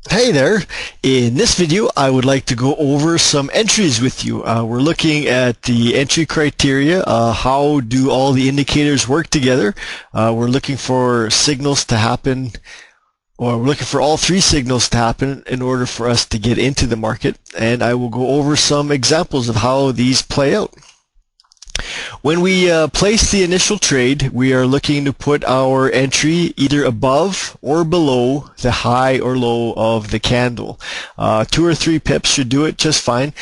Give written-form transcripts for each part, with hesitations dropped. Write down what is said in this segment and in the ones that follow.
Hey there! In this video, I would like to go over some entries with you. We're looking at the entry criteria. How do all the indicators work together? We're looking for signals to happen, or we're looking for all three signals to happen in order for us to get into the market. And I will go over some examples of how these play out. When we place the initial trade, we are looking to put our entry either above or below the high or low of the candle. 2 or 3 pips should do it just fine.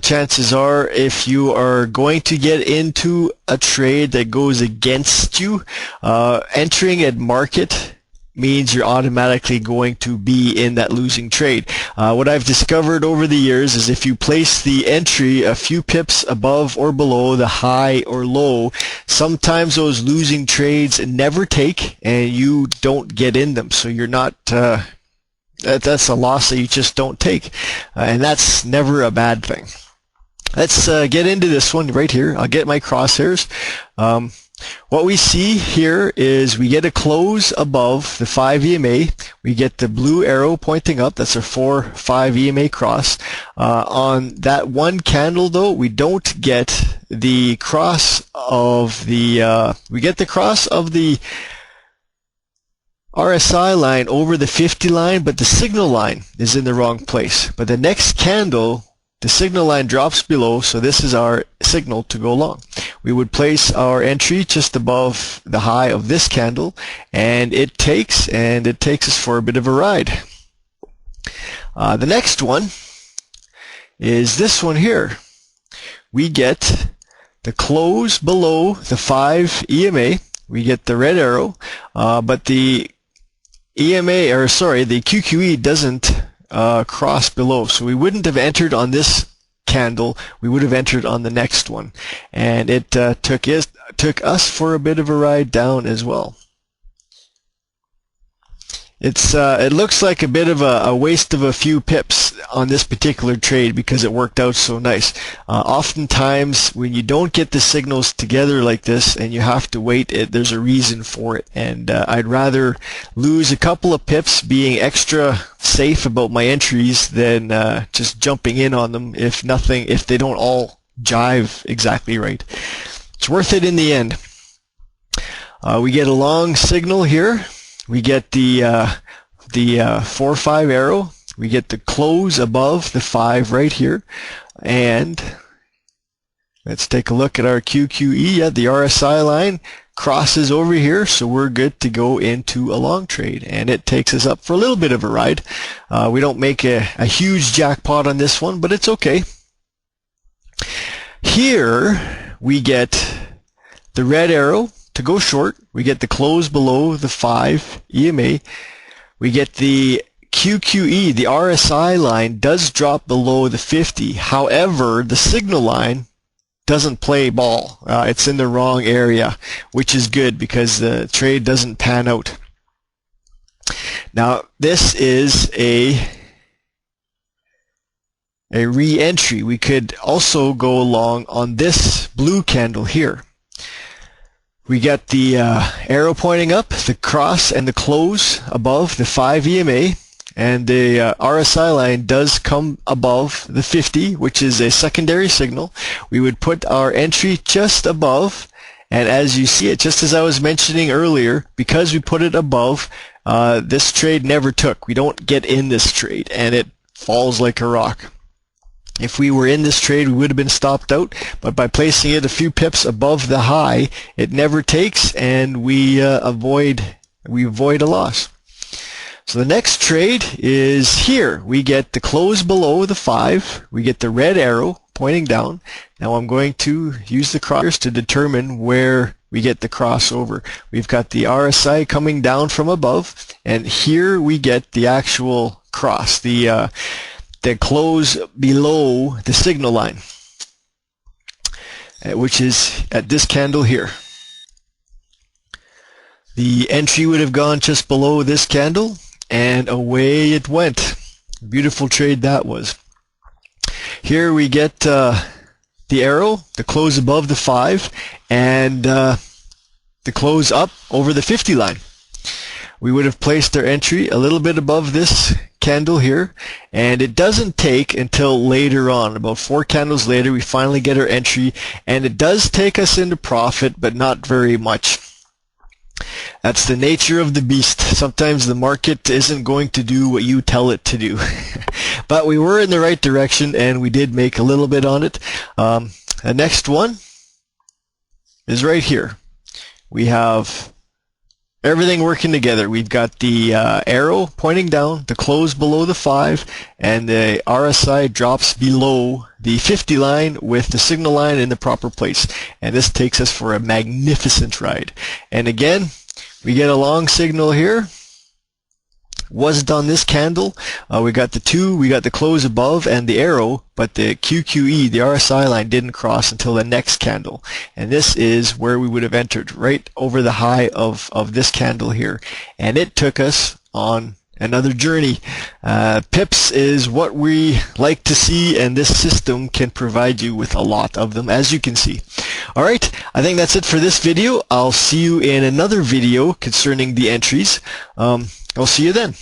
Chances are, if you are going to get into a trade that goes against you, entering at market means you're automatically going to be in that losing trade. What I've discovered over the years is if you place the entry a few pips above or below the high or low, sometimes those losing trades never take and you don't get in them. So you're not, that's a loss that you just don't take. And that's never a bad thing. Let's get into this one right here. I'll get my crosshairs. What we see here is we get a close above the 5 EMA. We get the blue arrow pointing up. That's a 4-5 EMA cross. On that one candle, though, we don't get the cross of the we get the cross of the RSI line over the 50 line, but the signal line is in the wrong place. But the next candle, the signal line drops below, so this is our signal to go long. We would place our entry just above the high of this candle, and it takes us for a bit of a ride. The next one is this one here. We get the close below the 5 EMA. We get the red arrow, but the the QQE doesn't cross below, so we wouldn't have entered on this candle. We would have entered on the next one, and it took us for a bit of a ride down as well. It looks like a bit of a waste of a few pips on this particular trade because it worked out so nice. Oftentimes when you don't get the signals together like this and you have to wait, there's a reason for it, and I'd rather lose a couple of pips being extra safe about my entries than just jumping in on them if they don't all jive exactly right. It's worth it in the end. We get a long signal here. We get the 4-5 arrow. We get the close above the 5 right here. And let's take a look at our QQE. Yeah, the RSI line crosses over here, so we're good to go into a long trade. And it takes us up for a little bit of a ride. We don't make a huge jackpot on this one, but it's okay. Here we get the red arrow to go short. We get the close below the 5 EMA. We get the QQE, the RSI line does drop below the 50. However, the signal line doesn't play ball. It's in the wrong area, which is good because the trade doesn't pan out. Now, this is a re-entry. We could also go along on this blue candle here. We got the arrow pointing up, the cross and the close above the 5 EMA, and the RSI line does come above the 50, which is a secondary signal. We would put our entry just above, and as you see it, just as I was mentioning earlier, because we put it above, this trade never took. We don't get in this trade, and it falls like a rock. If we were in this trade, we would have been stopped out, but by placing it a few pips above the high, it never takes, and we avoid a loss. So the next trade is here. We get the close below the 5. We get the red arrow pointing down. Now I'm going to use the crossers to determine where we get the crossover. We've got the RSI coming down from above, and here we get the actual cross, the close below the signal line, which is at this candle here. The entry would have gone just below this candle, and away it went. Beautiful trade that was. Here we get the arrow, the close above the 5, and the close up over the 50 line. We would have placed our entry a little bit above this candle here, and it doesn't take until later on, about 4 candles later, we finally get our entry, and it does take us into profit, but not very much. That's the nature of the beast. Sometimes the market isn't going to do what you tell it to do. But we were in the right direction, and we did make a little bit on it. The next one is right here. We have everything working together. We've got the arrow pointing down, the close below the 5, and the RSI drops below the 50 line with the signal line in the proper place. And this takes us for a magnificent ride. And again, we get a long signal here. Wasn't on this candle. We got the 2, we got the close above and the arrow, but the QQE, the RSI line, didn't cross until the next candle. And this is where we would have entered, right over the high of this candle here. And it took us on another journey. Pips is what we like to see, and this system can provide you with a lot of them, as you can see. Alright, I think that's it for this video. I'll see you in another video concerning the entries. I'll see you then.